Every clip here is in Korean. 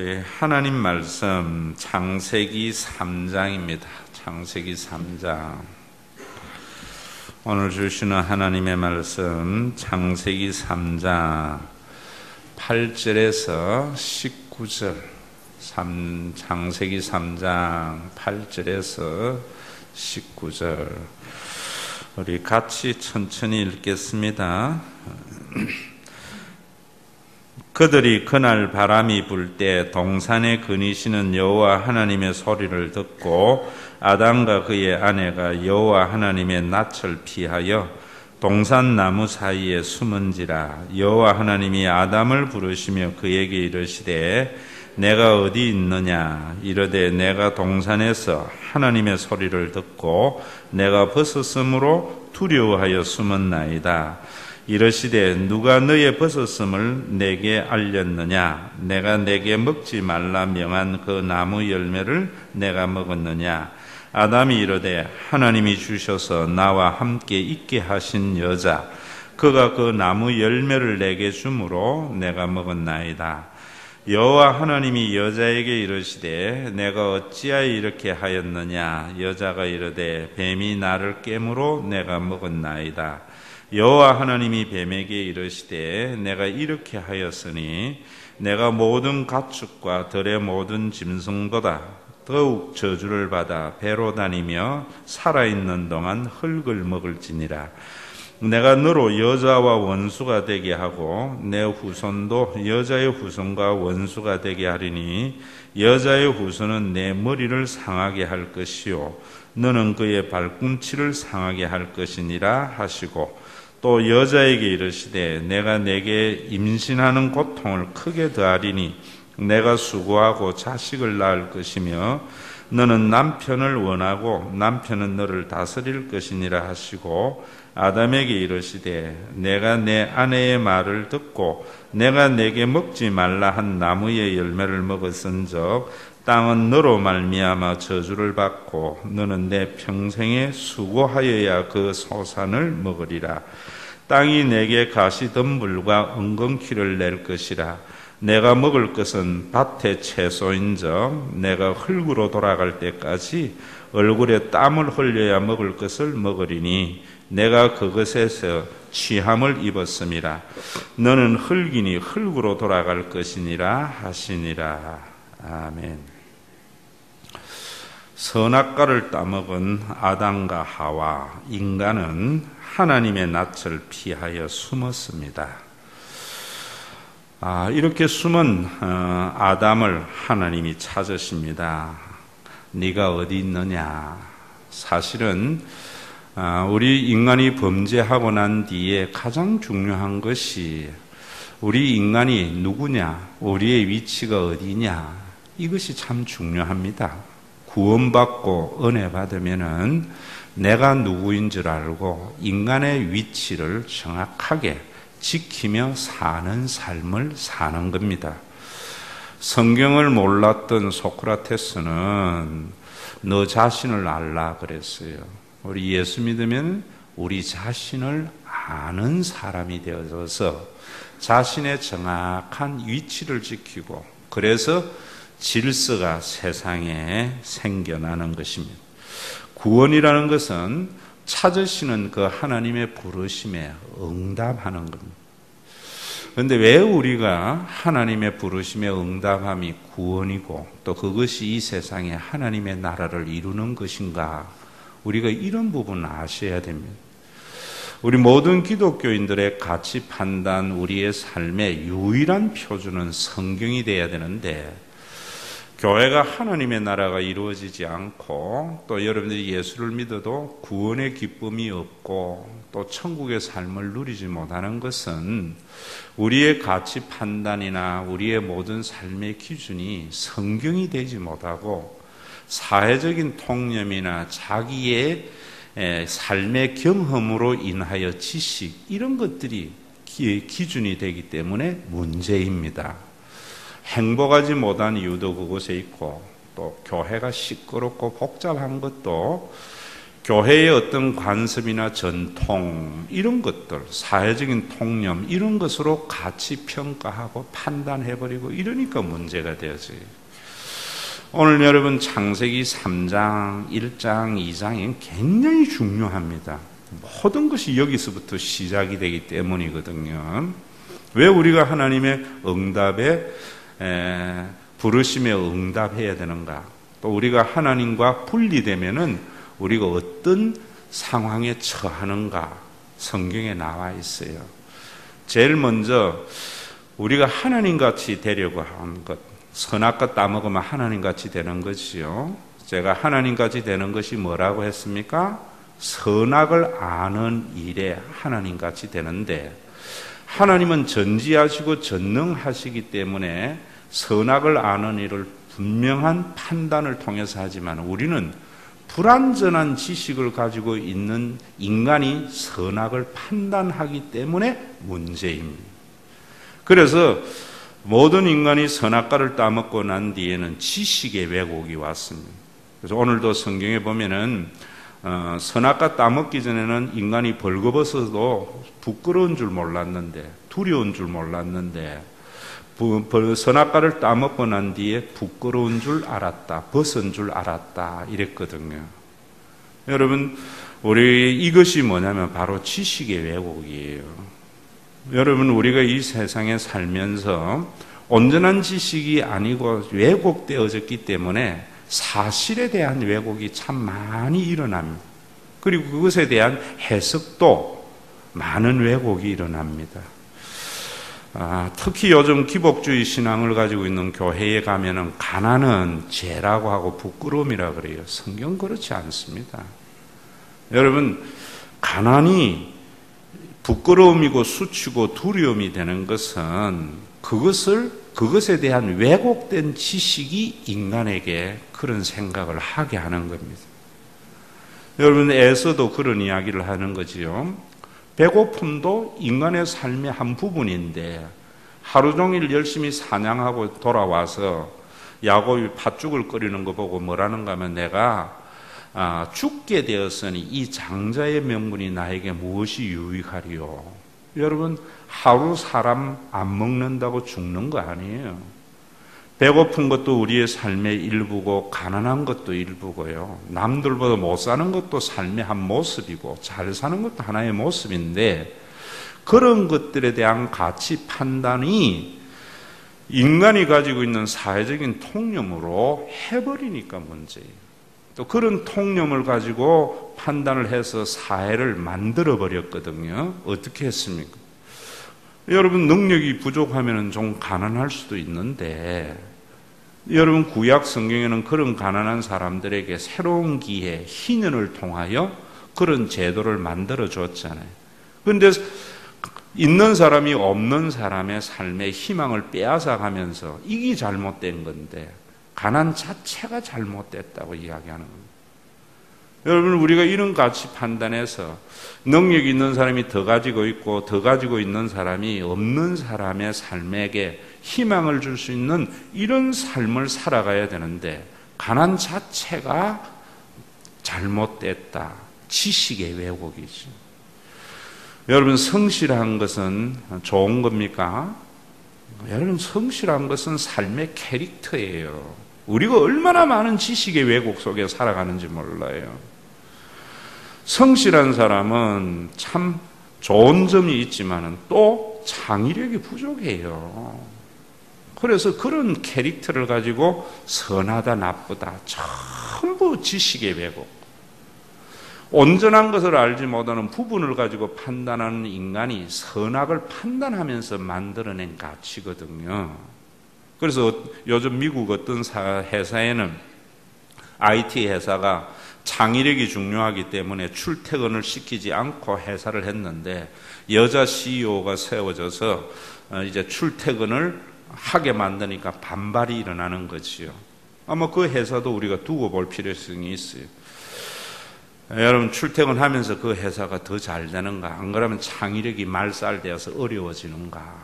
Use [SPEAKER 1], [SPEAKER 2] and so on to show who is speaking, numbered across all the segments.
[SPEAKER 1] 우리 하나님 말씀 창세기 3장입니다. 창세기 3장. 오늘 주시는 하나님의 말씀 창세기 3장 8절에서 19절. 창세기 3장 8절에서 19절. 우리 같이 천천히 읽겠습니다. 그들이 그날 바람이 불 때 동산에 거니시는 여호와 하나님의 소리를 듣고 아담과 그의 아내가 여호와 하나님의 낯을 피하여 동산 나무 사이에 숨은지라. 여호와 하나님이 아담을 부르시며 그에게 이르시되 내가 어디 있느냐. 이르되 내가 동산에서 하나님의 소리를 듣고 내가 벗었으므로 두려워하여 숨었나이다. 이르시되 누가 너의 벗었음을 내게 알렸느냐. 내가 내게 먹지 말라 명한 그 나무 열매를 내가 먹었느냐. 아담이 이르되 하나님이 주셔서 나와 함께 있게 하신 여자 그가 그 나무 열매를 내게 주므로 내가 먹었나이다. 여호와 하나님이 여자에게 이르시되 내가 어찌하여 이렇게 하였느냐. 여자가 이르되 뱀이 나를 깨므로 내가 먹었나이다. 여호와 하나님이 뱀에게 이르시되 내가 이렇게 하였으니 내가 모든 가축과 들의 모든 짐승보다 더욱 저주를 받아 배로 다니며 살아있는 동안 흙을 먹을지니라. 내가 너로 여자와 원수가 되게 하고 내 후손도 여자의 후손과 원수가 되게 하리니 여자의 후손은 내 머리를 상하게 할 것이요 너는 그의 발꿈치를 상하게 할 것이니라 하시고 또 여자에게 이르시되 내가 내게 임신하는 고통을 크게 더하리니 내가 수고하고 자식을 낳을 것이며 너는 남편을 원하고 남편은 너를 다스릴 것이니라 하시고 아담에게 이르시되 내가 내 아내의 말을 듣고 내가 내게 먹지 말라 한 나무의 열매를 먹었은즉 땅은 너로 말미암아 저주를 받고 너는 내 평생에 수고하여야 그 소산을 먹으리라. 땅이 내게 가시덤불과 엉겅퀴를 낼 것이라. 내가 먹을 것은 밭의 채소인즉 내가 흙으로 돌아갈 때까지 얼굴에 땀을 흘려야 먹을 것을 먹으리니 내가 그것에서 취함을 입었음이라. 너는 흙이니 흙으로 돌아갈 것이니라 하시니라. 아멘. 선악과를 따먹은 아담과 하와 인간은 하나님의 낯을 피하여 숨었습니다. 이렇게 숨은 아담을 하나님이 찾으십니다. 네가 어디 있느냐. 사실은 우리 인간이 범죄하고 난 뒤에 가장 중요한 것이 우리 인간이 누구냐, 우리의 위치가 어디냐, 이것이 참 중요합니다. 구원받고 은혜 받으면은 내가 누구인 줄 알고 인간의 위치를 정확하게 지키며 사는 삶을 사는 겁니다. 성경을 몰랐던 소크라테스는 너 자신을 알라 그랬어요. 우리 예수 믿으면 우리 자신을 아는 사람이 되어서 자신의 정확한 위치를 지키고 그래서 질서가 세상에 생겨나는 것입니다. 구원이라는 것은 찾으시는 그 하나님의 부르심에 응답하는 겁니다. 그런데 왜 우리가 하나님의 부르심에 응답함이 구원이고 또 그것이 이 세상에 하나님의 나라를 이루는 것인가? 우리가 이런 부분을 아셔야 됩니다. 우리 모든 기독교인들의 가치 판단, 우리의 삶의 유일한 표준은 성경이 돼야 되는데 교회가 하나님의 나라가 이루어지지 않고 또 여러분들이 예수를 믿어도 구원의 기쁨이 없고 또 천국의 삶을 누리지 못하는 것은 우리의 가치 판단이나 우리의 모든 삶의 기준이 성경이 되지 못하고 사회적인 통념이나 자기의 삶의 경험으로 인하여 지식 이런 것들이 기준이 되기 때문에 문제입니다. 행복하지 못한 이유도 그곳에 있고 또 교회가 시끄럽고 복잡한 것도 교회의 어떤 관습이나 전통 이런 것들, 사회적인 통념 이런 것으로 가치 평가하고 판단해버리고 이러니까 문제가 되지. 오늘 여러분 창세기 3장, 1장, 2장이 굉장히 중요합니다. 모든 것이 여기서부터 시작이 되기 때문이거든요. 왜 우리가 하나님의 응답에 부르심에 응답해야 되는가? 또 우리가 하나님과 분리되면은 우리가 어떤 상황에 처하는가? 성경에 나와 있어요. 제일 먼저 우리가 하나님같이 되려고 하는 것, 선악과 따먹으면 하나님같이 되는 것이요. 제가 하나님같이 되는 것이 뭐라고 했습니까? 선악을 아는 일에 하나님같이 되는데, 하나님은 전지하시고 전능하시기 때문에 선악을 아는 일을 분명한 판단을 통해서 하지만, 우리는 불완전한 지식을 가지고 있는 인간이 선악을 판단하기 때문에 문제입니다. 그래서 모든 인간이 선악과를 따먹고 난 뒤에는 지식의 왜곡이 왔습니다. 그래서 오늘도 성경에 보면은 선악과 따먹기 전에는 인간이 벌거벗어도 부끄러운 줄 몰랐는데, 두려운 줄 몰랐는데, 선악과를 따먹고 난 뒤에 부끄러운 줄 알았다, 벗은 줄 알았다 이랬거든요. 여러분, 우리 이것이 뭐냐면 바로 지식의 왜곡이에요. 여러분, 우리가 이 세상에 살면서 온전한 지식이 아니고 왜곡되어졌기 때문에 사실에 대한 왜곡이 참 많이 일어납니다. 그리고 그것에 대한 해석도 많은 왜곡이 일어납니다. 특히 요즘 기복주의 신앙을 가지고 있는 교회에 가면은 가난은 죄라고 하고 부끄러움이라 그래요. 성경 그렇지 않습니다. 여러분, 가난이 부끄러움이고 수치고 두려움이 되는 것은 그것에 대한 왜곡된 지식이 인간에게 그런 생각을 하게 하는 겁니다. 여러분, 에서도 그런 이야기를 하는 거지요. 배고픔도 인간의 삶의 한 부분인데, 하루 종일 열심히 사냥하고 돌아와서 야곱이 팥죽을 끓이는 거 보고 뭐라는가 하면, 내가 죽게 되었으니 이 장자의 명분이 나에게 무엇이 유익하리요. 여러분, 하루 사람 안 먹는다고 죽는 거 아니에요. 배고픈 것도 우리의 삶의 일부고 가난한 것도 일부고요. 남들보다 못 사는 것도 삶의 한 모습이고 잘 사는 것도 하나의 모습인데, 그런 것들에 대한 가치 판단이 인간이 가지고 있는 사회적인 통념으로 해버리니까 문제예요. 또 그런 통념을 가지고 판단을 해서 사회를 만들어버렸거든요. 어떻게 했습니까? 여러분, 능력이 부족하면 좀 가난할 수도 있는데, 여러분, 구약 성경에는 그런 가난한 사람들에게 새로운 기회, 희년을 통하여 그런 제도를 만들어 줬잖아요. 그런데 있는 사람이 없는 사람의 삶의 희망을 빼앗아가면서 이게 잘못된 건데, 가난 자체가 잘못됐다고 이야기하는 겁니다. 여러분, 우리가 이런 가치 판단에서 능력이 있는 사람이 더 가지고 있고 더 가지고 있는 사람이 없는 사람의 삶에게 희망을 줄 수 있는 이런 삶을 살아가야 되는데, 가난 자체가 잘못됐다. 지식의 왜곡이죠. 여러분, 성실한 것은 좋은 겁니까? 여러분, 성실한 것은 삶의 캐릭터예요. 우리가 얼마나 많은 지식의 왜곡 속에 살아가는지 몰라요. 성실한 사람은 참 좋은 점이 있지만 또 창의력이 부족해요. 그래서 그런 캐릭터를 가지고 선하다 나쁘다 전부 지식의 왜곡, 온전한 것을 알지 못하는 부분을 가지고 판단하는 인간이 선악을 판단하면서 만들어낸 가치거든요. 그래서 요즘 미국 어떤 회사에는 IT 회사가 창의력이 중요하기 때문에 출퇴근을 시키지 않고 회사를 했는데, 여자 CEO가 세워져서 이제 출퇴근을 하게 만드니까 반발이 일어나는 거지요. 아마 그 회사도 우리가 두고 볼 필요성이 있어요. 여러분, 출퇴근하면서 그 회사가 더 잘 되는가? 안 그러면 창의력이 말살되어서 어려워지는가?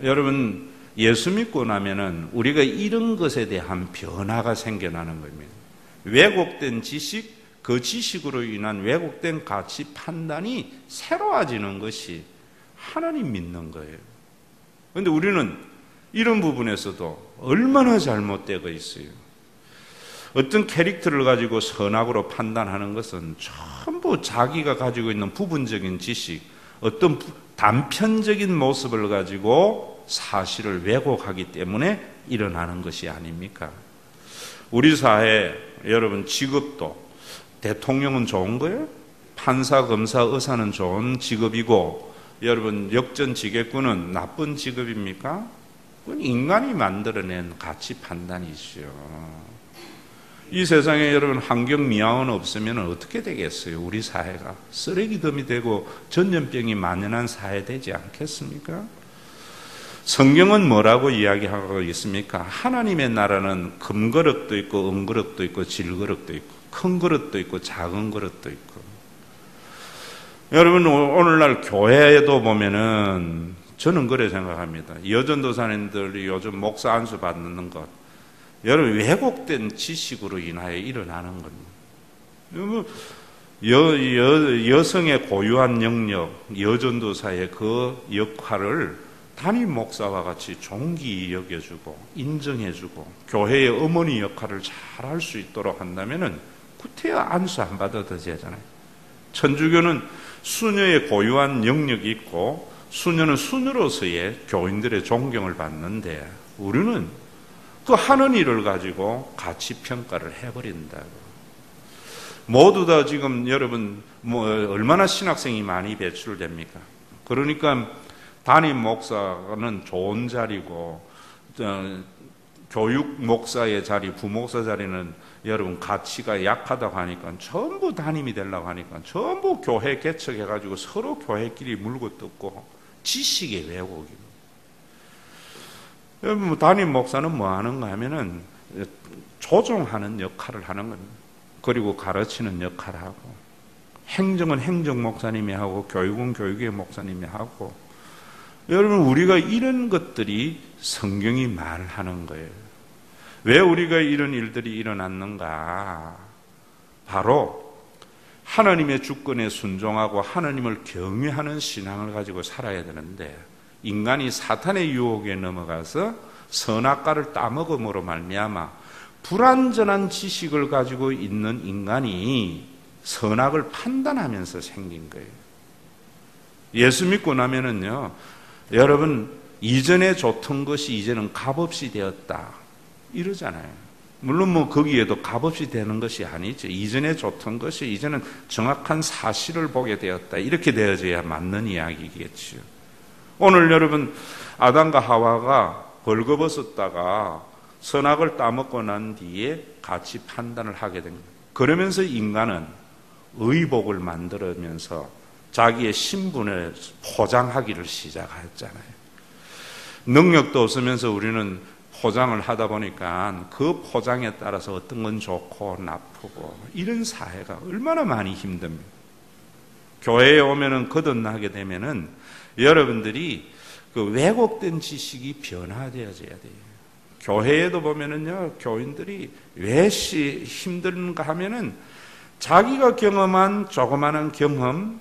[SPEAKER 1] 여러분, 예수 믿고 나면은 우리가 이런 것에 대한 변화가 생겨나는 겁니다. 왜곡된 지식, 그 지식으로 인한 왜곡된 가치 판단이 새로워지는 것이 하나님 믿는 거예요. 그런데 우리는 이런 부분에서도 얼마나 잘못되고 있어요. 어떤 캐릭터를 가지고 선악으로 판단하는 것은 전부 자기가 가지고 있는 부분적인 지식, 어떤 단편적인 모습을 가지고 사실을 왜곡하기 때문에 일어나는 것이 아닙니까? 우리 사회 여러분 직업도 대통령은 좋은 거예요? 판사, 검사, 의사는 좋은 직업이고 여러분 역전지객군은 나쁜 직업입니까? 그건 인간이 만들어낸 가치 판단이죠. 이 세상에 여러분 환경미화원 없으면 어떻게 되겠어요? 우리 사회가 쓰레기덤이 되고 전염병이 만연한 사회 되지 않겠습니까? 성경은 뭐라고 이야기하고 있습니까? 하나님의 나라는 금그릇도 있고 은그릇도 있고 질그릇도 있고 큰 그릇도 있고 작은 그릇도 있고. 여러분 오늘날 교회에도 보면은 저는 그래 생각합니다. 여전도사님들이 요즘 목사 안수 받는 것, 여러분 왜곡된 지식으로 인하여 일어나는 겁니다. 여성의 고유한 영역, 여전도사의 그 역할을 담임 목사와 같이 존귀히 여겨주고 인정해주고 교회의 어머니 역할을 잘 할 수 있도록 한다면은 구태여 안수 안 받아도 되잖아요. 천주교는 수녀의 고유한 영역이 있고 수녀는 수녀로서의 교인들의 존경을 받는데 우리는 그 하는 일을 가지고 가치 평가를 해버린다고. 모두 다 지금 여러분 얼마나 신학생이 많이 배출됩니까? 그러니까 담임 목사는 좋은 자리고 교육 목사의 자리, 부목사 자리는 여러분 가치가 약하다고 하니까 전부 담임이 되려고 하니까 전부 교회 개척해가지고 서로 교회끼리 물고 뜯고 지식의 왜곡입니다. 여러분 담임 목사는 뭐 하는가 하면은 조종하는 역할을 하는 겁니다. 그리고 가르치는 역할을 하고 행정은 행정 목사님이 하고 교육은 교육의 목사님이 하고. 여러분 우리가 이런 것들이 성경이 말하는 거예요. 왜 우리가 이런 일들이 일어났는가? 바로 하나님의 주권에 순종하고 하나님을 경외하는 신앙을 가지고 살아야 되는데 인간이 사탄의 유혹에 넘어가서 선악과를 따먹음으로 말미암아 불완전한 지식을 가지고 있는 인간이 선악을 판단하면서 생긴 거예요. 예수 믿고 나면은요, 여러분 이전에 좋던 것이 이제는 값없이 되었다 이러잖아요. 물론 뭐 거기에도 값없이 되는 것이 아니죠. 이전에 좋던 것이 이제는 정확한 사실을 보게 되었다 이렇게 되어져야 맞는 이야기겠죠. 오늘 여러분 아담과 하와가 벌거벗었다가 선악을 따먹고 난 뒤에 가치 판단을 하게 된 거예요. 그러면서 인간은 의복을 만들면서 자기의 신분을 포장하기를 시작했잖아요. 능력도 없으면서 우리는 포장을 하다 보니까 그 포장에 따라서 어떤 건 좋고 나쁘고 이런 사회가 얼마나 많이 힘듭니다. 교회에 오면은 거듭나게 되면은 여러분들이 그 왜곡된 지식이 변화되어져야 돼요. 교회에도 보면은요, 교인들이 왜 힘든가 하면은 자기가 경험한 조그마한 경험,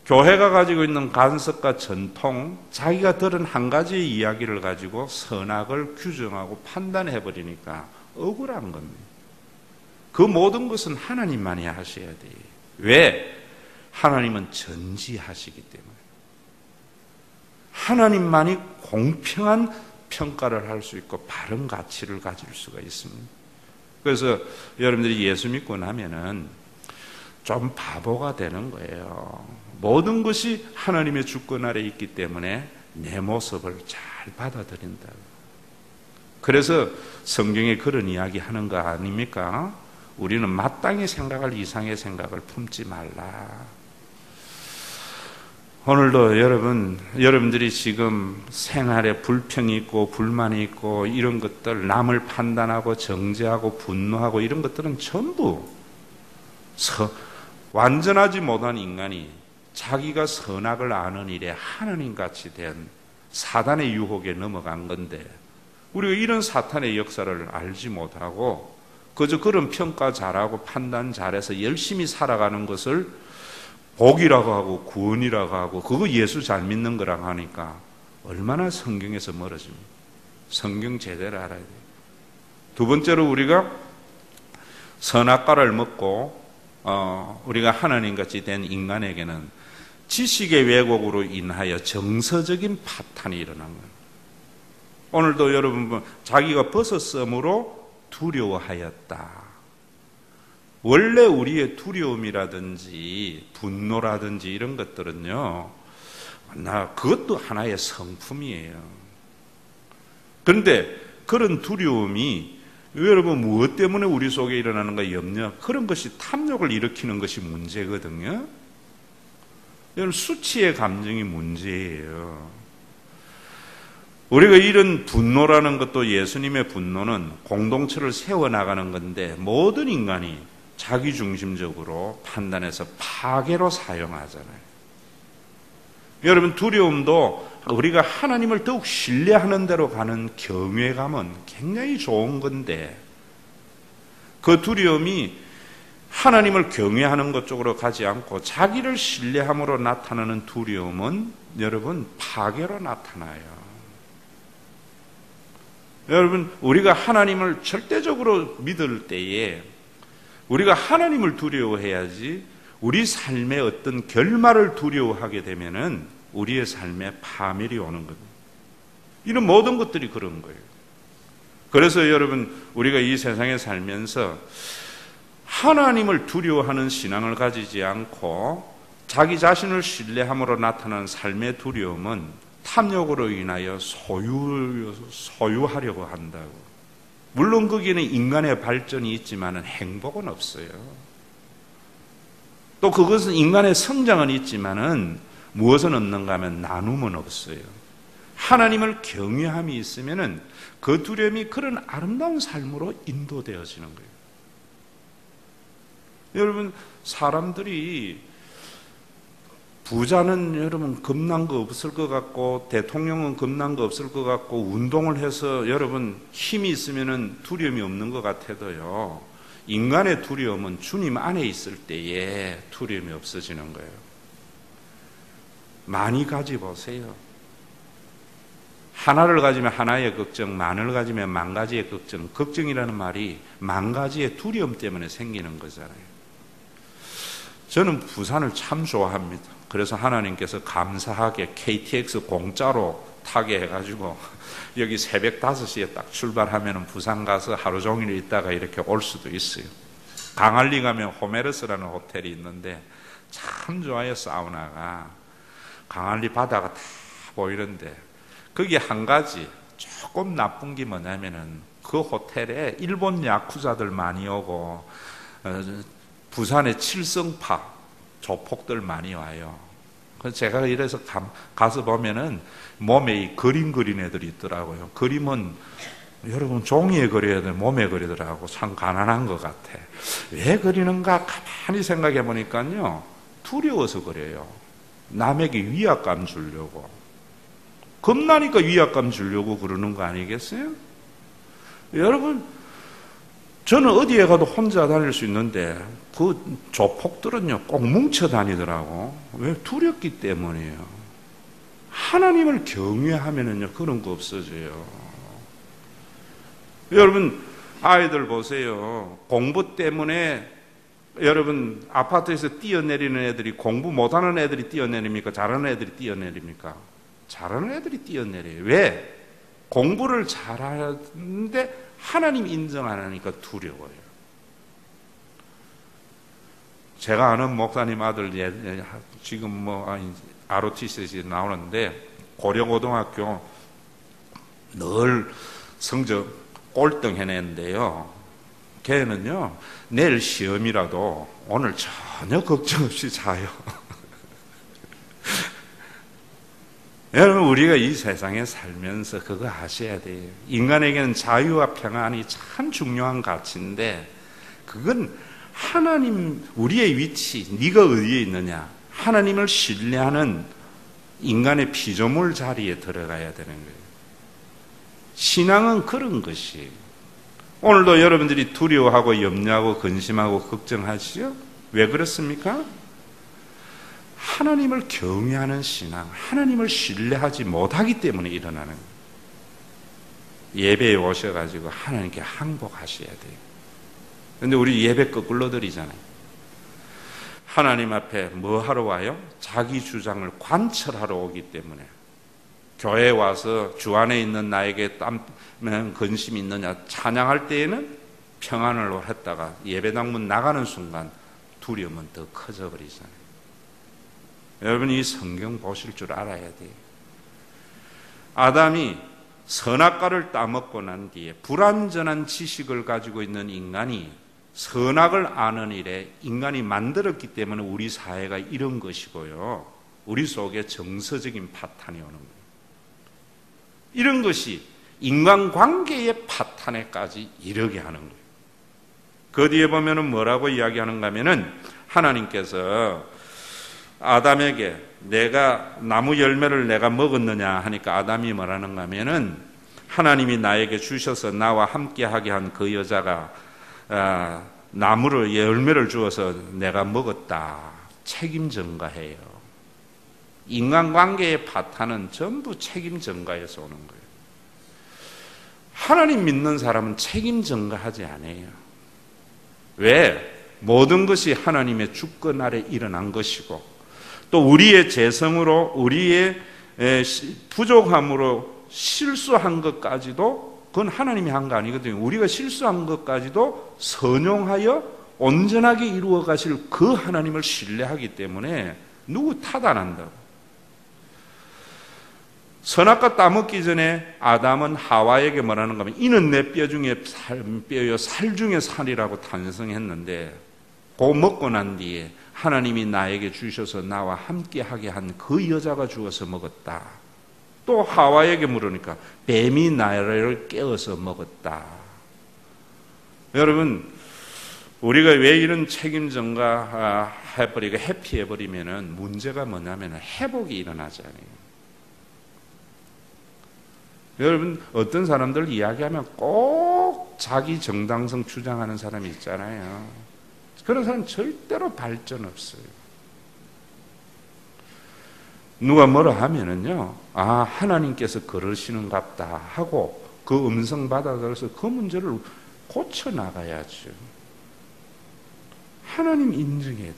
[SPEAKER 1] 교회가 가지고 있는 간섭과 전통, 자기가 들은 한 가지의 이야기를 가지고 선악을 규정하고 판단해 버리니까 억울한 겁니다. 그 모든 것은 하나님만이 하셔야 돼요. 왜? 하나님은 전지하시기 때문에. 하나님만이 공평한 평가를 할 수 있고 바른 가치를 가질 수가 있습니다. 그래서 여러분들이 예수 믿고 나면은 좀 바보가 되는 거예요. 모든 것이 하나님의 주권 아래 있기 때문에 내 모습을 잘 받아들인다. 그래서 성경에 그런 이야기 하는 거 아닙니까? 우리는 마땅히 생각할 이상의 생각을 품지 말라. 오늘도 여러분들이 지금 생활에 불평이 있고 불만이 있고 이런 것들, 남을 판단하고 정죄하고 분노하고 이런 것들은 전부 완전하지 못한 인간이 자기가 선악을 아는 일에 하나님같이 된 사단의 유혹에 넘어간 건데 우리가 이런 사탄의 역사를 알지 못하고 그저 그런 평가 잘하고 판단 잘해서 열심히 살아가는 것을 복이라고 하고 구원이라고 하고 그거 예수 잘 믿는 거라고 하니까 얼마나 성경에서 멀어집니까? 성경 제대로 알아야 돼요. 두 번째로 우리가 선악과를 먹고 우리가 하나님같이 된 인간에게는 지식의 왜곡으로 인하여 정서적인 파탄이 일어난 거예요. 오늘도 여러분 자기가 벗었으므로 두려워하였다. 원래 우리의 두려움이라든지 분노라든지 이런 것들은요, 그것도 하나의 성품이에요. 그런데 그런 두려움이 여러분 무엇 때문에 우리 속에 일어나는가 염려, 그런 것이 탐욕을 일으키는 것이 문제거든요. 여러분 수치의 감정이 문제예요. 우리가 이런 분노라는 것도 예수님의 분노는 공동체를 세워나가는 건데 모든 인간이 자기중심적으로 판단해서 파괴로 사용하잖아요. 여러분 두려움도 우리가 하나님을 더욱 신뢰하는 대로 가는 경외감은 굉장히 좋은 건데 그 두려움이 하나님을 경외하는 것 쪽으로 가지 않고 자기를 신뢰함으로 나타나는 두려움은 여러분 파괴로 나타나요. 여러분 우리가 하나님을 절대적으로 믿을 때에 우리가 하나님을 두려워해야지 우리 삶의 어떤 결말을 두려워하게 되면은 우리의 삶에 파멸이 오는 겁니다. 이런 모든 것들이 그런 거예요. 그래서 여러분 우리가 이 세상에 살면서 하나님을 두려워하는 신앙을 가지지 않고 자기 자신을 신뢰함으로 나타나는 삶의 두려움은 탐욕으로 인하여 소유하려고 한다고. 물론 거기에는 인간의 발전이 있지만 행복은 없어요. 또 그것은 인간의 성장은 있지만 무엇은 없는가 하면 나눔은 없어요. 하나님을 경외함이 있으면 그 두려움이 그런 아름다운 삶으로 인도되어지는 거예요. 여러분 사람들이 부자는 여러분 겁난 거 없을 것 같고 대통령은 겁난 거 없을 것 같고 운동을 해서 여러분 힘이 있으면 두려움이 없는 것 같아도요, 인간의 두려움은 주님 안에 있을 때에 두려움이 없어지는 거예요. 많이 가지보세요. 하나를 가지면 하나의 걱정, 만을 가지면 만 가지의 걱정. 걱정이라는 말이 만 가지의 두려움 때문에 생기는 거잖아요. 저는 부산을 참 좋아합니다. 그래서 하나님께서 감사하게 KTX 공짜로 타게 해가지고 여기 새벽 5시에 딱 출발하면 부산 가서 하루 종일 있다가 이렇게 올 수도 있어요. 강안리 가면 호메르스라는 호텔이 있는데 참 좋아요. 사우나가 강안리 바다가 다 보이는데 거기 한 가지 조금 나쁜 게 뭐냐면은 그 호텔에 일본 야쿠자들 많이 오고 부산의 칠성파 조폭들 많이 와요. 그래서 제가 이래서 가서 보면은 몸에 이 그림 그린 애들이 있더라고요. 그림은 여러분 종이에 그려야 돼, 몸에 그리더라고. 참 가난한 것 같아. 왜 그리는가 가만히 생각해 보니까요, 두려워서 그래요. 남에게 위압감 주려고. 겁나니까 위압감 주려고 그러는 거 아니겠어요? 여러분 저는 어디에 가도 혼자 다닐 수 있는데 그 조폭들은요 꼭 뭉쳐 다니더라고. 왜? 두렵기 때문이에요. 하나님을 경외하면은요 그런 거 없어져요. 여러분 아이들 보세요. 공부 때문에 여러분 아파트에서 뛰어내리는 애들이 공부 못하는 애들이 뛰어내립니까? 잘하는 애들이 뛰어내립니까? 잘하는 애들이 뛰어내려요. 왜? 공부를 잘하는데 하나님 인정 안 하니까 두려워요. 제가 아는 목사님 아들 지금 ROTC에 나오는데 고려고등학교 늘 성적 꼴등 해내는데요. 걔는요 내일 시험이라도 오늘 전혀 걱정 없이 자요. 여러분 우리가 이 세상에 살면서 그거 아셔야 돼요. 인간에게는 자유와 평안이 참 중요한 가치인데 그건 하나님 우리의 위치, 네가 어디에 있느냐, 하나님을 신뢰하는 인간의 피조물 자리에 들어가야 되는 거예요. 신앙은 그런 것이에요. 오늘도 여러분들이 두려워하고 염려하고 근심하고 걱정하시죠? 왜 그렇습니까? 하나님을 경외하는 신앙, 하나님을 신뢰하지 못하기 때문에 일어나는 거예요. 예배에 오셔가지고 하나님께 항복하셔야 돼요. 그런데 우리 예배 거꾸로 드리잖아요. 하나님 앞에 뭐 하러 와요? 자기 주장을 관철하러 오기 때문에. 교회에 와서 주 안에 있는 나에게 근심이 있느냐 찬양할 때에는 평안을 했다가 예배당문 나가는 순간 두려움은 더 커져 버리잖아요. 여러분 이 성경 보실 줄 알아야 돼요. 아담이 선악과를 따먹고 난 뒤에 불완전한 지식을 가지고 있는 인간이 선악을 아는 일에 인간이 만들었기 때문에 우리 사회가 이런 것이고요. 우리 속에 정서적인 파탄이 오는 거예요. 이런 것이 인간관계의 파탄에까지 이르게 하는 거예요. 그 뒤에 보면은 뭐라고 이야기하는가 하면은 하나님께서 아담에게 내가 나무 열매를 내가 먹었느냐 하니까 아담이 뭐라는가 하면은 하나님이 나에게 주셔서 나와 함께하게 한 그 여자가 나무를 열매를 주어서 내가 먹었다. 책임 전가해요. 인간관계의 파탄은 전부 책임 전가에서 오는 거예요. 하나님 믿는 사람은 책임 전가하지 않아요. 왜? 모든 것이 하나님의 주권 아래 일어난 것이고 또 우리의 재성으로 우리의 부족함으로 실수한 것까지도 그건 하나님이 한 거 아니거든요. 우리가 실수한 것까지도 선용하여 온전하게 이루어 가실 그 하나님을 신뢰하기 때문에 누구 탓 안 한다고. 선악과 따먹기 전에 아담은 하와에게 뭐라는가 하면 이는 내 뼈 중에 뼈요 살 중에 살이라고 탄성했는데 그 먹고 난 뒤에 하나님이 나에게 주셔서 나와 함께하게 한 그 여자가 주어서 먹었다. 또 하와에게 물으니까 뱀이 나를 깨어서 먹었다. 여러분 우리가 왜 이런 책임 전가 해버리고 회피해버리면은 문제가 뭐냐면 회복이 일어나잖아요. 여러분 어떤 사람들 이야기하면 꼭 자기 정당성 주장하는 사람이 있잖아요. 그런 사람은 절대로 발전 없어요. 누가 뭐라 하면은요, 아 하나님께서 그러시는갑다 하고 그 음성 받아들여서 그 문제를 고쳐 나가야죠. 하나님 인정해야 돼.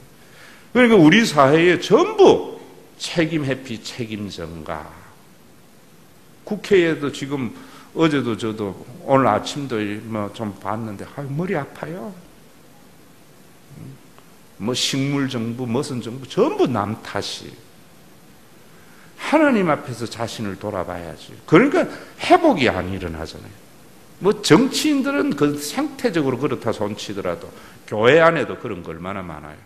[SPEAKER 1] 그러니까 우리 사회에 전부 책임 회피, 책임 전가. 국회에도 지금 어제도 저도 오늘 아침도 뭐 좀 봤는데 머리 아파요. 뭐 식물 정부, 무슨 정부 전부 남 탓이. 하나님 앞에서 자신을 돌아봐야지. 그러니까 회복이 안 일어나잖아요. 뭐 정치인들은 그 생태적으로 그렇다 손치더라도 교회 안에도 그런 거 얼마나 많아요.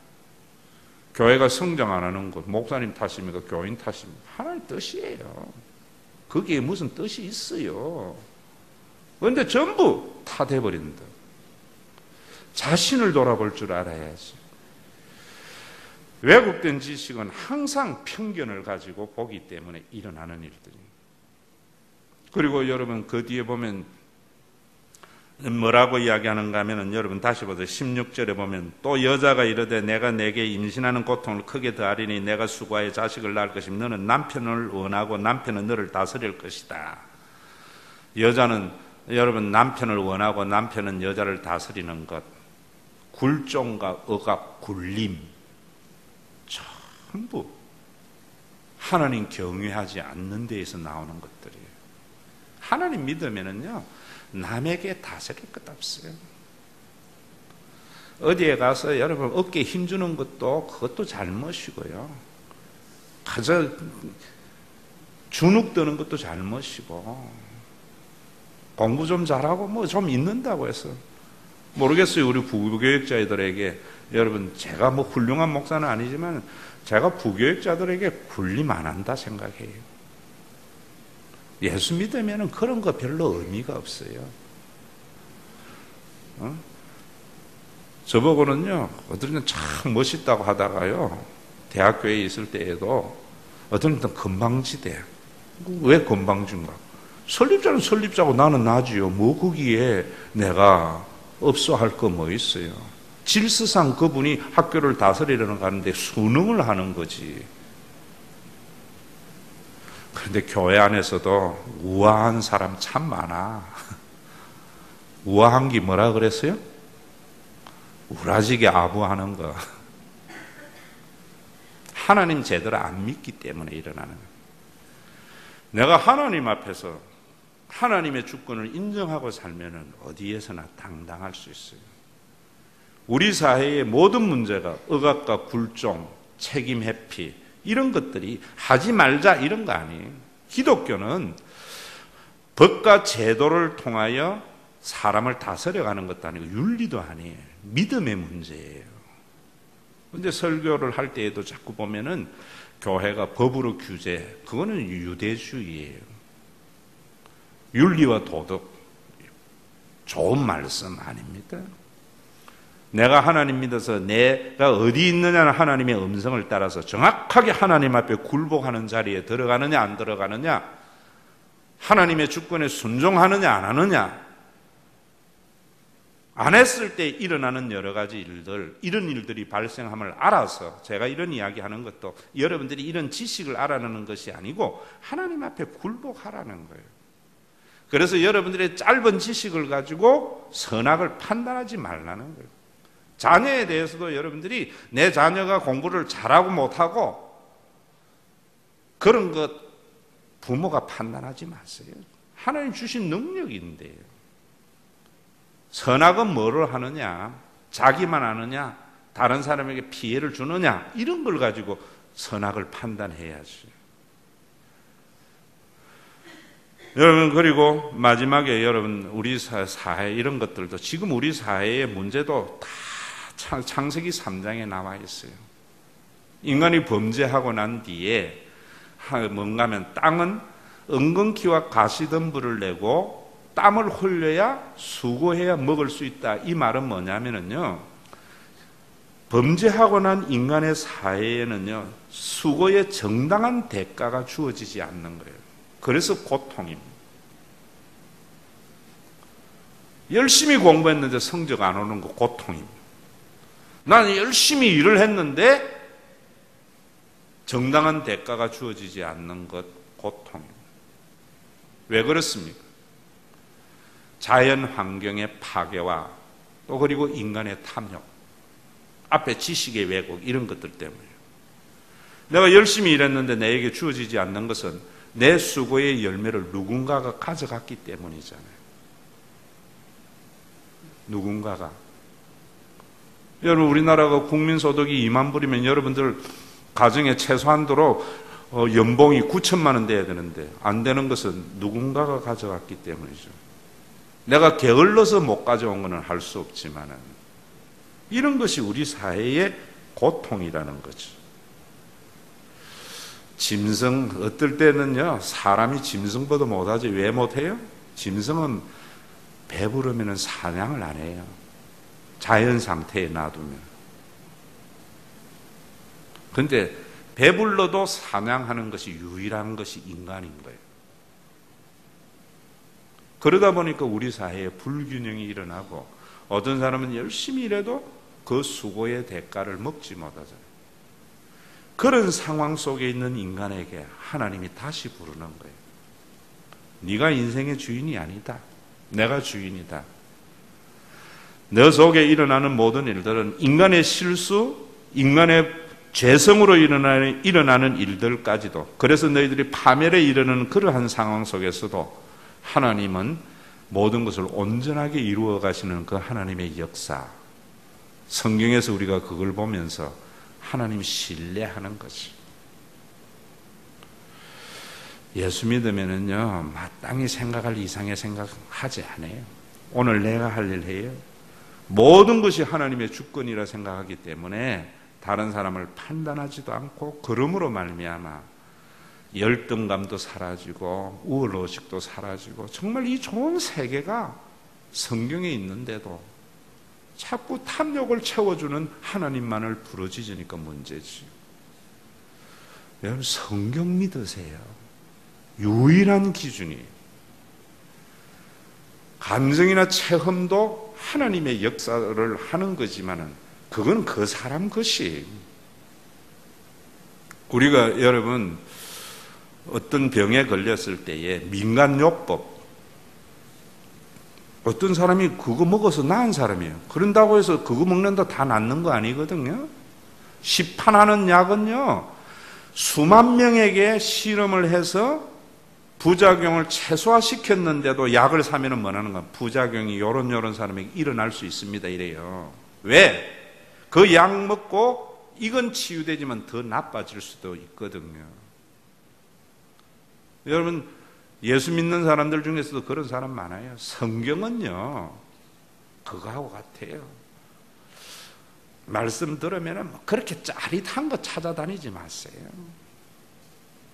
[SPEAKER 1] 교회가 성장 안 하는 것 목사님 탓입니까? 교인 탓입니까? 하나님 뜻이에요. 거기에 무슨 뜻이 있어요. 그런데 전부 탓해버린다. 자신을 돌아볼 줄 알아야지. 왜곡된 지식은 항상 편견을 가지고 보기 때문에 일어나는 일들이에요. 그리고 여러분 그 뒤에 보면 뭐라고 이야기하는가 하면 여러분 다시 보세요. 16절에 보면 또 여자가 이르되 내가 내게 임신하는 고통을 크게 더하리니 내가 수고하여 자식을 낳을 것이면 너는 남편을 원하고 남편은 너를 다스릴 것이다. 여자는 여러분 남편을 원하고 남편은 여자를 다스리는 것, 굴종과 억압, 굴림 전부 하나님 경외하지 않는 데에서 나오는 것들이에요. 하나님 믿으면은요 남에게 다스릴 것 없어요. 어디에 가서 여러분 어깨에 힘주는 것도 그것도 잘못이고요. 가서 주눅 드는 것도 잘못이고 공부 좀 잘하고 뭐 좀 있는다고 해서 모르겠어요. 우리 부교육자들에게 여러분 제가 뭐 훌륭한 목사는 아니지만 제가 부교육자들에게 군림 안 한다 생각해요. 예수 믿으면 그런 거 별로 의미가 없어요. 저보고는요, 어떤 땐 참 멋있다고 하다가요, 대학교에 있을 때에도 어떤 땐 건방지대. 왜 건방진가? 설립자는 설립자고 나는 나지요. 뭐 거기에 내가 업소할 거 뭐 있어요. 질서상 그분이 학교를 다스리려는 가는데 순응을 하는 거지. 그런데 교회 안에서도 우아한 사람 참 많아. 우아한 게 뭐라 그랬어요? 우라지게 아부하는 거. 하나님 제대로 안 믿기 때문에 일어나는 거예요. 내가 하나님 앞에서 하나님의 주권을 인정하고 살면은 어디에서나 당당할 수 있어요. 우리 사회의 모든 문제가 억압과 굴종, 책임 회피 이런 것들이 하지 말자 이런 거 아니에요. 기독교는 법과 제도를 통하여 사람을 다스려가는 것도 아니고 윤리도 아니에요. 믿음의 문제예요. 그런데 설교를 할 때에도 자꾸 보면은 교회가 법으로 규제, 그거는 유대주의예요. 윤리와 도덕, 좋은 말씀 아닙니까? 내가 하나님 믿어서 내가 어디 있느냐는 하나님의 음성을 따라서 정확하게 하나님 앞에 굴복하는 자리에 들어가느냐 안 들어가느냐, 하나님의 주권에 순종하느냐 안 하느냐, 안 했을 때 일어나는 여러 가지 일들, 이런 일들이 발생함을 알아서 제가 이런 이야기하는 것도 여러분들이 이런 지식을 알아내는 것이 아니고 하나님 앞에 굴복하라는 거예요. 그래서 여러분들의 짧은 지식을 가지고 선악을 판단하지 말라는 거예요. 자녀에 대해서도 여러분들이 내 자녀가 공부를 잘하고 못하고 그런 것 부모가 판단하지 마세요. 하나님 주신 능력인데요. 선악은 뭐를 하느냐, 자기만 아느냐, 다른 사람에게 피해를 주느냐, 이런 걸 가지고 선악을 판단해야지. 여러분, 그리고 마지막에 여러분, 우리 사회 이런 것들도 지금 우리 사회의 문제도 다 창세기 3장에 나와 있어요. 인간이 범죄하고 난 뒤에 뭔가 하면 땅은 은근키와 가시덤불을 내고 땀을 흘려야 수고해야 먹을 수 있다. 이 말은 뭐냐면요, 범죄하고 난 인간의 사회에는요, 수고의 정당한 대가가 주어지지 않는 거예요. 그래서 고통입니다. 열심히 공부했는데 성적 안 오는 거 고통입니다. 나는 열심히 일을 했는데 정당한 대가가 주어지지 않는 것 고통입니다. 왜 그렇습니까? 자연 환경의 파괴와 또 그리고 인간의 탐욕, 앞에 지식의 왜곡 이런 것들 때문이에요. 내가 열심히 일했는데 내게 주어지지 않는 것은 내 수고의 열매를 누군가가 가져갔기 때문이잖아요. 누군가가. 여러분, 우리나라가 국민소득이 2만 불이면 여러분들 가정에 최소한도로 연봉이 9천만 원 돼야 되는데 안 되는 것은 누군가가 가져갔기 때문이죠. 내가 게을러서 못 가져온 것은 할 수 없지만은 이런 것이 우리 사회의 고통이라는 거죠. 짐승, 어떨 때는요, 사람이 짐승보다 못하지. 왜 못해요? 짐승은 배부르면 사냥을 안 해요. 자연 상태에 놔두면. 그런데 배불러도 사냥하는 것이 유일한 것이 인간인 거예요. 그러다 보니까 우리 사회에 불균형이 일어나고 어떤 사람은 열심히 일해도 그 수고의 대가를 먹지 못하잖아요. 그런 상황 속에 있는 인간에게 하나님이 다시 부르는 거예요. 네가 인생의 주인이 아니다. 내가 주인이다. 너 속에 일어나는 모든 일들은 인간의 실수, 인간의 죄성으로 일어나는 일들까지도, 그래서 너희들이 파멸에 이르는 그러한 상황 속에서도 하나님은 모든 것을 온전하게 이루어 가시는 그 하나님의 역사, 성경에서 우리가 그걸 보면서 하나님 신뢰하는 거지. 예수 믿으면은요, 마땅히 생각할 이상의 생각하지 않아요. 오늘 내가 할 일 해요. 모든 것이 하나님의 주권이라 생각하기 때문에 다른 사람을 판단하지도 않고, 그러므로 말미암아 열등감도 사라지고 우월의식도 사라지고, 정말 이 좋은 세계가 성경에 있는데도 자꾸 탐욕을 채워주는 하나님만을 부르짖으니까 문제지. 여러분, 성경 믿으세요. 유일한 기준이 감정이나 체험도 하나님의 역사를 하는 거지만은 그건 그 사람 것이. 우리가 여러분 어떤 병에 걸렸을 때에 민간요법, 어떤 사람이 그거 먹어서 나은 사람이에요. 그런다고 해서 그거 먹는다 다 낫는 거 아니거든요. 시판하는 약은요, 수만 명에게 실험을 해서 부작용을 최소화시켰는데도 약을 사면은 뭐라는 거야? 부작용이 요런 사람에게 일어날 수 있습니다 이래요. 왜? 그 약 먹고 이건 치유되지만 더 나빠질 수도 있거든요. 여러분, 예수 믿는 사람들 중에서도 그런 사람 많아요. 성경은요, 그거하고 같아요. 말씀 들으면 그렇게 짜릿한 거 찾아다니지 마세요.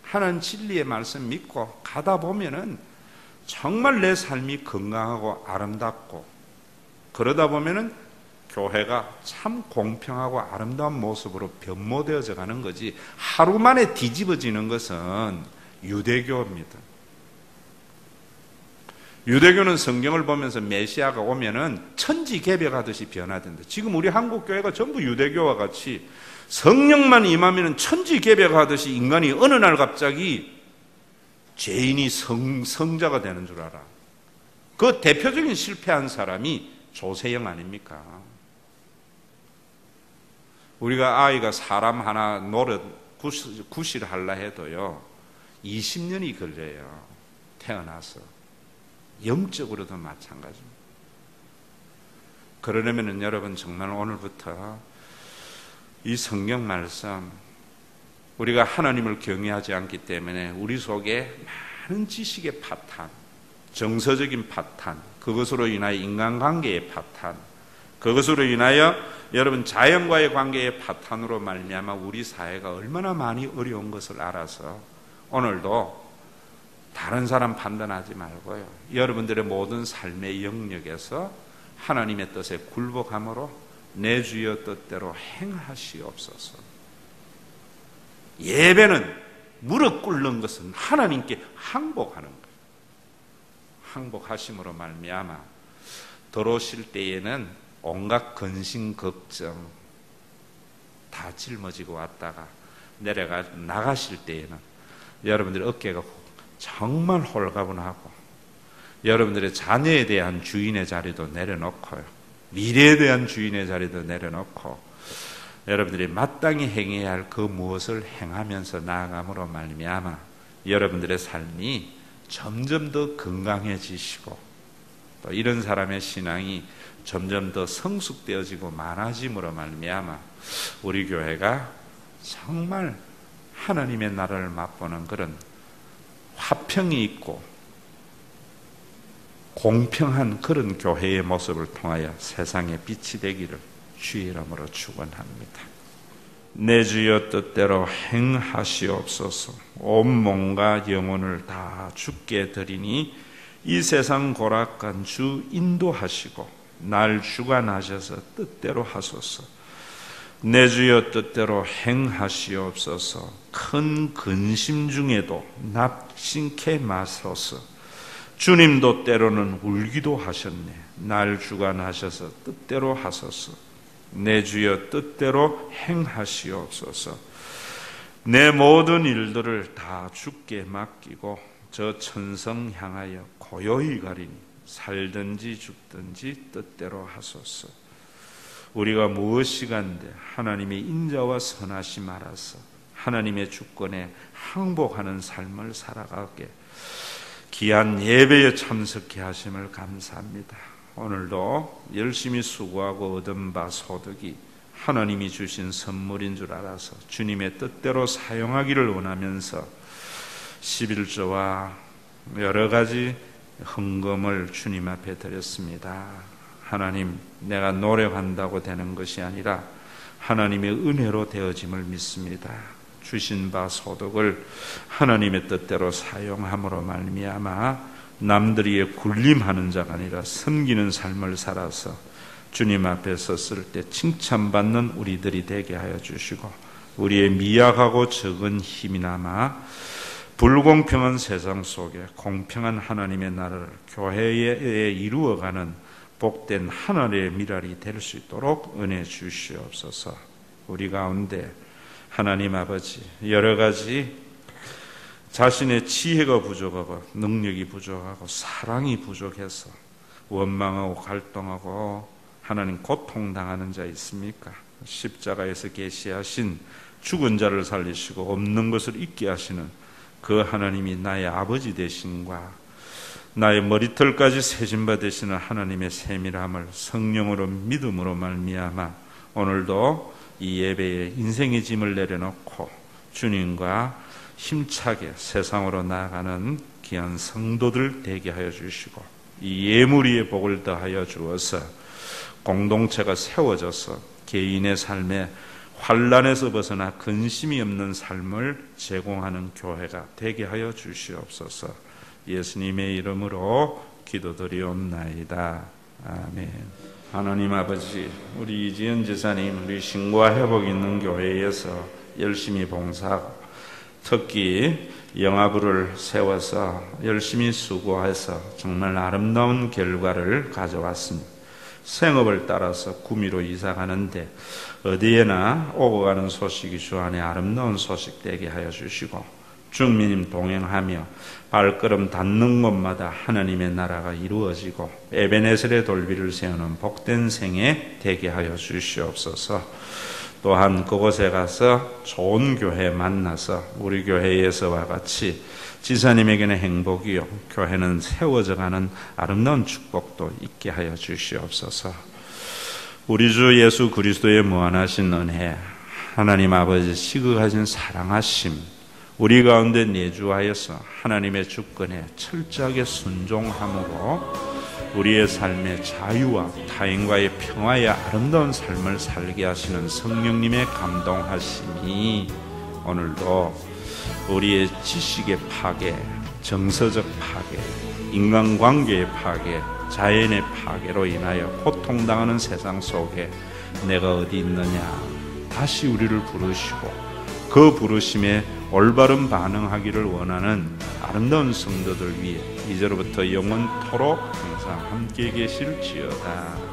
[SPEAKER 1] 하나님 진리의 말씀 믿고 가다 보면은 정말 내 삶이 건강하고 아름답고, 그러다 보면은 교회가 참 공평하고 아름다운 모습으로 변모되어져 가는 거지, 하루 만에 뒤집어지는 것은 유대교입니다. 유대교는 성경을 보면서 메시아가 오면은 천지개벽하듯이 변화된다. 지금 우리 한국교회가 전부 유대교와 같이 성령만 임하면은 천지개벽하듯이 인간이 어느 날 갑자기 죄인이 성자가 되는 줄 알아. 그 대표적인 실패한 사람이 조세영 아닙니까? 우리가 아이가 사람 하나 노릇 구실하려 해도요 20년이 걸려요. 태어나서. 영적으로도 마찬가지입니다. 그러려면 여러분 정말 오늘부터 이 성경 말씀, 우리가 하나님을 경외하지 않기 때문에 우리 속에 많은 지식의 파탄, 정서적인 파탄, 그것으로 인하여 인간관계의 파탄, 그것으로 인하여 여러분 자연과의 관계의 파탄으로 말미암아 우리 사회가 얼마나 많이 어려운 것을 알아서 오늘도 다른 사람 판단하지 말고요, 여러분들의 모든 삶의 영역에서 하나님의 뜻에 굴복함으로 내 주여 뜻대로 행하시옵소서. 예배는 무릎 꿇는 것은 하나님께 항복하는 거예요. 항복하심으로 말미암아 들어오실 때에는 온갖 근심 걱정 다 짊어지고 왔다가 나가실 때에는 여러분들의 어깨가 정말 홀가분하고, 여러분들의 자녀에 대한 주인의 자리도 내려놓고요, 미래에 대한 주인의 자리도 내려놓고 여러분들이 마땅히 행해야 할 그 무엇을 행하면서 나아감으로 말미암아 여러분들의 삶이 점점 더 건강해지시고, 또 이런 사람의 신앙이 점점 더 성숙되어지고 많아짐으로 말미암아 우리 교회가 정말 하나님의 나라를 맛보는 그런 화평이 있고 공평한 그런 교회의 모습을 통하여 세상의 빛이 되기를 주의 이름으로 축원합니다. 내 주여 뜻대로 행하시옵소서. 온 몸과 영혼을 다 주께 드리니 이 세상 고락간 주 인도하시고 날 주관하셔서 뜻대로 하소서. 내 주여 뜻대로 행하시옵소서. 큰 근심 중에도 납신케 마소서. 주님도 때로는 울기도 하셨네. 날 주관하셔서 뜻대로 하소서. 내 주여 뜻대로 행하시옵소서. 내 모든 일들을 다 주께 맡기고 저 천성 향하여 고요히 가리니 살든지 죽든지 뜻대로 하소서. 우리가 무엇이간데 하나님의 인자와 선하심 알아서 하나님의 주권에 항복하는 삶을 살아가게 귀한 예배에 참석해 하심을 감사합니다. 오늘도 열심히 수고하고 얻은 바 소득이 하나님이 주신 선물인 줄 알아서 주님의 뜻대로 사용하기를 원하면서 11조와 여러 가지 헌금을 주님 앞에 드렸습니다. 하나님, 내가 노력한다고 되는 것이 아니라 하나님의 은혜로 되어짐을 믿습니다. 주신 바 소득을 하나님의 뜻대로 사용함으로 말미암아 남들이에 군림하는 자가 아니라 섬기는 삶을 살아서 주님 앞에 섰을 때 칭찬받는 우리들이 되게 하여 주시고, 우리의 미약하고 적은 힘이나마 불공평한 세상 속에 공평한 하나님의 나라를 교회에 이루어가는 복된 하나님의 미랄이 될 수 있도록 은혜 주시옵소서. 우리 가운데 하나님 아버지 여러 가지 자신의 지혜가 부족하고 능력이 부족하고 사랑이 부족해서 원망하고 갈등하고 하나님 고통당하는 자 있습니까? 십자가에서 계시하신 죽은 자를 살리시고 없는 것을 있게 하시는 그 하나님이 나의 아버지 되신과 나의 머리털까지 세진바 되시는 하나님의 세밀함을 성령으로 믿음으로 말미암아 오늘도 이 예배에 인생의 짐을 내려놓고 주님과 힘차게 세상으로 나아가는 귀한 성도들 되게 하여 주시고 이 예물이의 복을 더하여 주어서 공동체가 세워져서 개인의 삶에 환난에서 벗어나 근심이 없는 삶을 제공하는 교회가 되게 하여 주시옵소서. 예수님의 이름으로 기도드리옵나이다. 아멘. 하나님 아버지, 우리 이지은 지사님, 우리 신과 회복 있는 교회에서 열심히 봉사하고 특히 영화부를 세워서 열심히 수고해서 정말 아름다운 결과를 가져왔습니다. 생업을 따라서 구미로 이사 가는데 어디에나 오고 가는 소식이 주 안에 아름다운 소식 되게 하여 주시고 주님님 동행하며 발걸음 닿는 곳마다 하나님의 나라가 이루어지고 에베네셀의 돌비를 세우는 복된 생애 되게 하여 주시옵소서. 또한 그곳에 가서 좋은 교회 만나서 우리 교회에서와 같이 지사님에게는 행복이요 교회는 세워져가는 아름다운 축복도 있게 하여 주시옵소서. 우리 주 예수 그리스도의 무한하신 은혜, 하나님 아버지 시극하신 사랑하심, 우리 가운데 내주하여서 하나님의 주권에 철저하게 순종함으로 우리의 삶의 자유와 타인과의 평화의 아름다운 삶을 살게 하시는 성령님의 감동하심이 오늘도 우리의 지식의 파괴, 정서적 파괴, 인간관계의 파괴, 자연의 파괴로 인하여 고통당하는 세상 속에 내가 어디 있느냐 다시 우리를 부르시고 그 부르심에 올바른 반응하기를 원하는 아름다운 성도들 위해 이제로부터 영원토록 항상 함께 계실지어다.